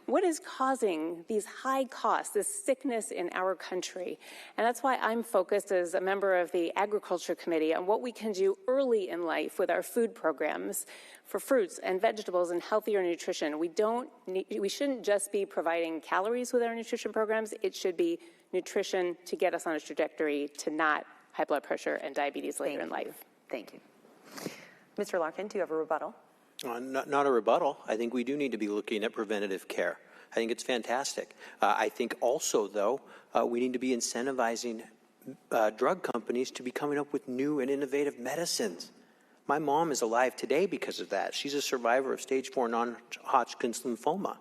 What is causing these high costs, this sickness in our country? And that's why I'm focused as a member of the Agriculture Committee on what we can do early in life with our food programs for fruits and vegetables and healthier nutrition. We shouldn't just be providing calories with our nutrition programs. It should be nutrition to get us on a trajectory to not high blood pressure and diabetes later in life. Thank you. Mr. Larkin, do you have a rebuttal? Not a rebuttal. I think we do need to be looking at preventative care. I think it's fantastic. I think also, though, we need to be incentivizing drug companies to be coming up with new and innovative medicines. My mom is alive today because of that. She's a survivor of stage 4 non-Hodgkin's lymphoma,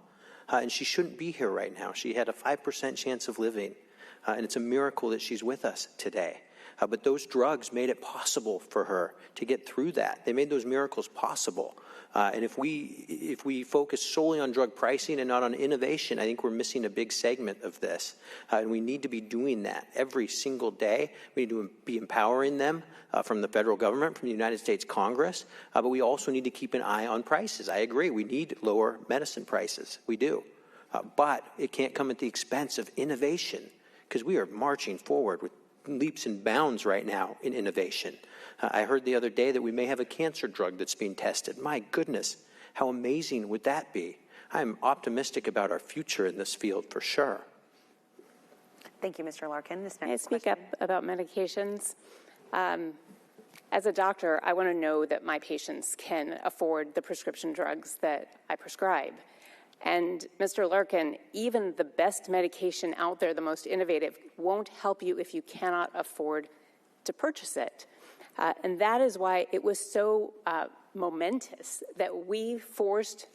and she shouldn't be here right now. She had a 5% chance of living, and it's a miracle that she's with us today. But those drugs made it possible for her to get through that. They made those miracles possible. And if we focus solely on drug pricing and not on innovation, I think we're missing a big segment of this. And we need to be doing that every single day. We need to be empowering them from the federal government, from the United States Congress. But we also need to keep an eye on prices. I agree. We need lower medicine prices. We do. But it can't come at the expense of innovation, because we are marching forward with leaps and bounds right now in innovation. I heard the other day that we may have a cancer drug that's being tested. My goodness, how amazing would that be? I'm optimistic about our future in this field for sure. Thank you, Mr. Larkin. This Can I next speak question. up about medications? As a doctor, I want to know that my patients can afford the prescription drugs that I prescribe. And Mr. Larkin, even the best medication out there, the most innovative, won't help you if you cannot afford to purchase it. And that is why it was so momentous that we forced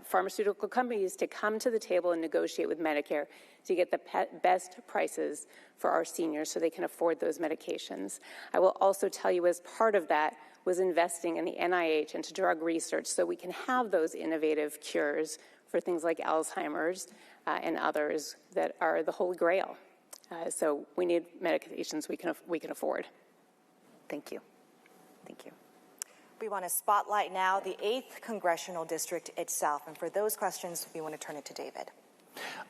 pharmaceutical companies to come to the table and negotiate with Medicare to get the best prices for our seniors so they can afford those medications. I will also tell you, as part of that was investing in the NIH into drug research so we can have those innovative cures for things like Alzheimer's and others that are the holy grail. So we need medications we can afford. Thank you. Thank you. We want to spotlight now the 8th Congressional District itself. And for those questions, we want to turn it to David.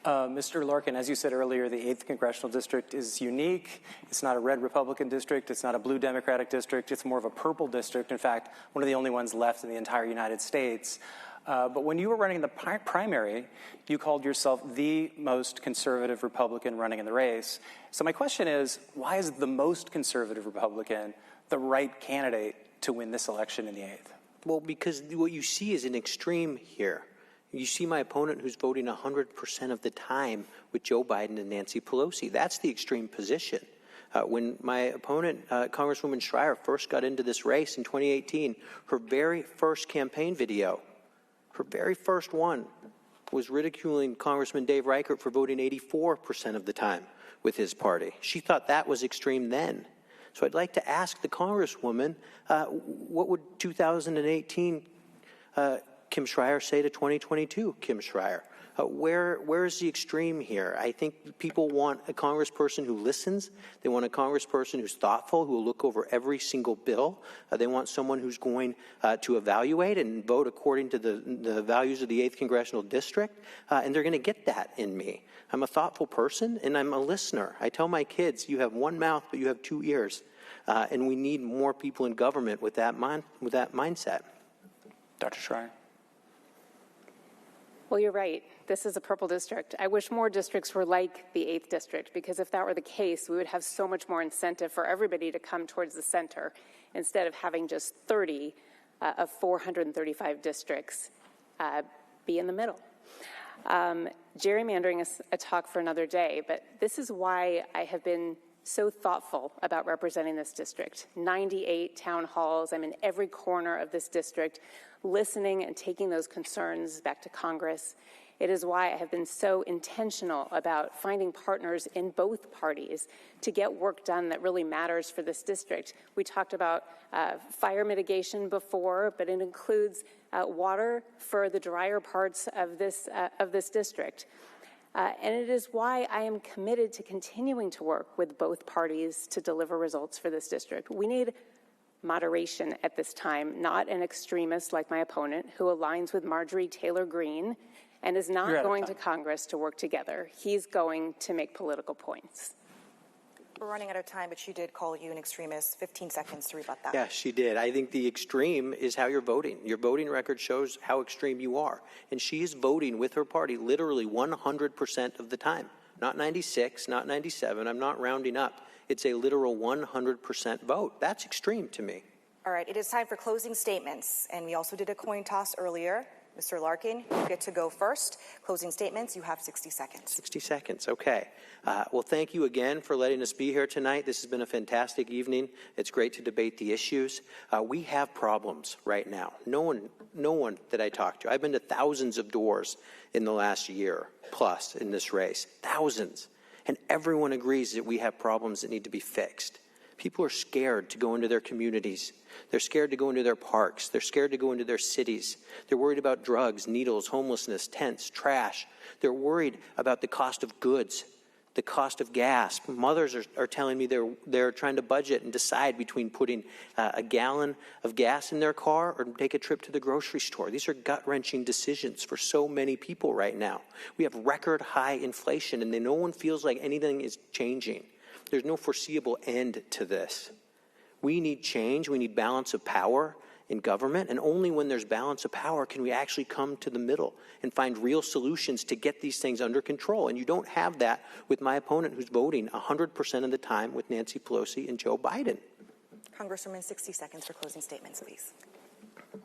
Mr. Larkin, as you said earlier, the 8th Congressional District is unique. It's not a red Republican district. It's not a blue Democratic district. It's more of a purple district. In fact, one of the only ones left in the entire United States. But when you were running the primary, you called yourself the most conservative Republican running in the race. So my question is, why is the most conservative Republican the right candidate to win this election in the 8th? Well, because what you see is an extreme here. You see my opponent who's voting 100% of the time with Joe Biden and Nancy Pelosi. That's the extreme position. When my opponent, Congresswoman Schrier, first got into this race in 2018, her very first campaign video, her very first one, was ridiculing Congressman Dave Reichert for voting 84% of the time with his party. She thought that was extreme then. So I'd like to ask the Congresswoman, what would 2018 Kim Schrier say to 2022 Kim Schrier? Where is the extreme here? I think people want a congressperson who listens. They want a congressperson who's thoughtful, who will look over every single bill. They want someone who's going to evaluate and vote according to the values of the 8th Congressional District, and they're going to get that in me. I'm a thoughtful person, and I'm a listener. I tell my kids, you have one mouth, but you have two ears, and we need more people in government with that mindset. Dr. Schrier. Well, you're right. This is a purple district. I wish more districts were like the 8th district, because if that were the case, we would have so much more incentive for everybody to come towards the center instead of having just 30 of 435 districts be in the middle. Gerrymandering is a talk for another day, but this is why I have been so thoughtful about representing this district. 98 town halls. I'm in every corner of this district, listening and taking those concerns back to Congress. It is why I have been so intentional about finding partners in both parties to get work done that really matters for this district. We talked about fire mitigation before, but it includes water for the drier parts of this district. And it is why I am committed to continuing to work with both parties to deliver results for this district. We need moderation at this time, not an extremist like my opponent who aligns with Marjorie Taylor Greene and is not going to Congress to work together. He's going to make political points. We're running out of time, but she did call you an extremist. 15 seconds to rebut that. Yeah, she did. I think the extreme is how you're voting. Your voting record shows how extreme you are. And she is voting with her party literally 100% of the time. Not 96, not 97. I'm not rounding up. It's a literal 100% vote. That's extreme to me. All right, it is time for closing statements. And we also did a coin toss earlier. Mr. Larkin, you get to go first. Closing statements, you have 60 seconds. 60 seconds, okay. Well, thank you again for letting us be here tonight. This has been a fantastic evening. It's great to debate the issues. We have problems right now. No one that I talk to. I've been to thousands of doors in the last year plus in this race. Thousands. And everyone agrees that we have problems that need to be fixed. People are scared to go into their communities. They're scared to go into their parks. They're scared to go into their cities. They're worried about drugs, needles, homelessness, tents, trash. They're worried about the cost of goods, the cost of gas. Mothers are telling me they're trying to budget and decide between putting a gallon of gas in their car or take a trip to the grocery store. These are gut-wrenching decisions for so many people right now. We have record high inflation, and no one feels like anything is changing. There's no foreseeable end to this. We need change. We need balance of power in government. And only when there's balance of power can we actually come to the middle and find real solutions to get these things under control. And you don't have that with my opponent who's voting 100% of the time with Nancy Pelosi and Joe Biden. Congresswoman, 60 seconds for closing statements, please.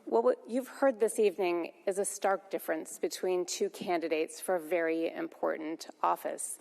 Well, what you've heard this evening is a stark difference between two candidates for a very important office.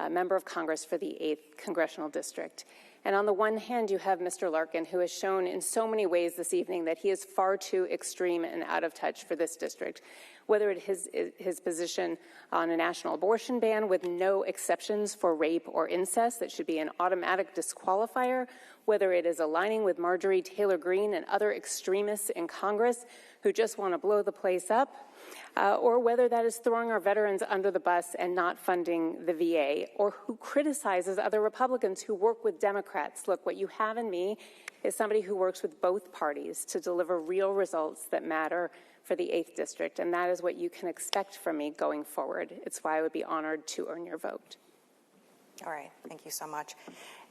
Member of Congress for the 8th Congressional District. And on the one hand, you have Mr. Larkin, who has shown in so many ways this evening that he is far too extreme and out of touch for this district, whether it is his position on a national abortion ban with no exceptions for rape or incest that should be an automatic disqualifier, whether it is aligning with Marjorie Taylor Greene and other extremists in Congress who just want to blow the place up, or whether that is throwing our veterans under the bus and not funding the VA, or who criticizes other Republicans who work with Democrats. Look, what you have in me is somebody who works with both parties to deliver real results that matter for the 8th District, and that is what you can expect from me going forward. It's why I would be honored to earn your vote. All right, thank you so much.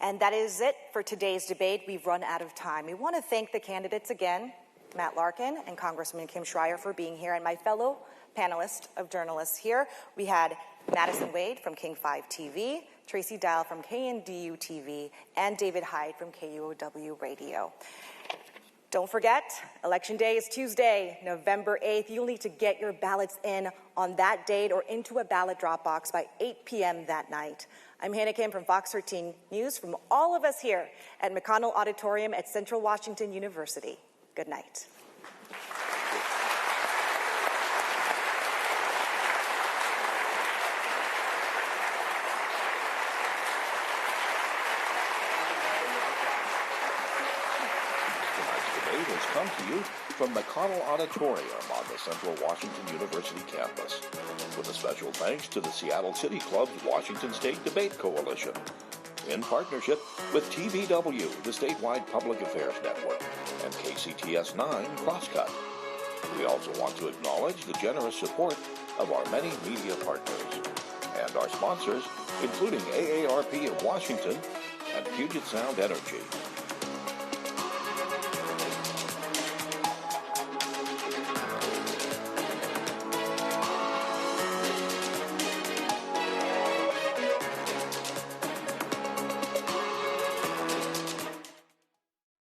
And that is it for today's debate. We've run out of time. We want to thank the candidates again, Matt Larkin and Congressman Kim Schrier, for being here, and my fellow panelists of journalists here. We had Madison Wade from King 5 TV, Tracy Dial from KNDU TV, and David Hyde from KUOW Radio. Don't forget, Election Day is Tuesday, November 8th. You'll need to get your ballots in on that date or into a ballot drop box by 8 p.m. that night. I'm Hannah Kim from Fox 13 News. From all of us here at McConnell Auditorium at Central Washington University, good night. Come to you from McConnell Auditorium on the Central Washington University campus, with a special thanks to the Seattle City Club's Washington State Debate Coalition, in partnership with TVW, the statewide public affairs network, and KCTS 9 Crosscut. We also want to acknowledge the generous support of our many media partners and our sponsors, including AARP of Washington and Puget Sound Energy.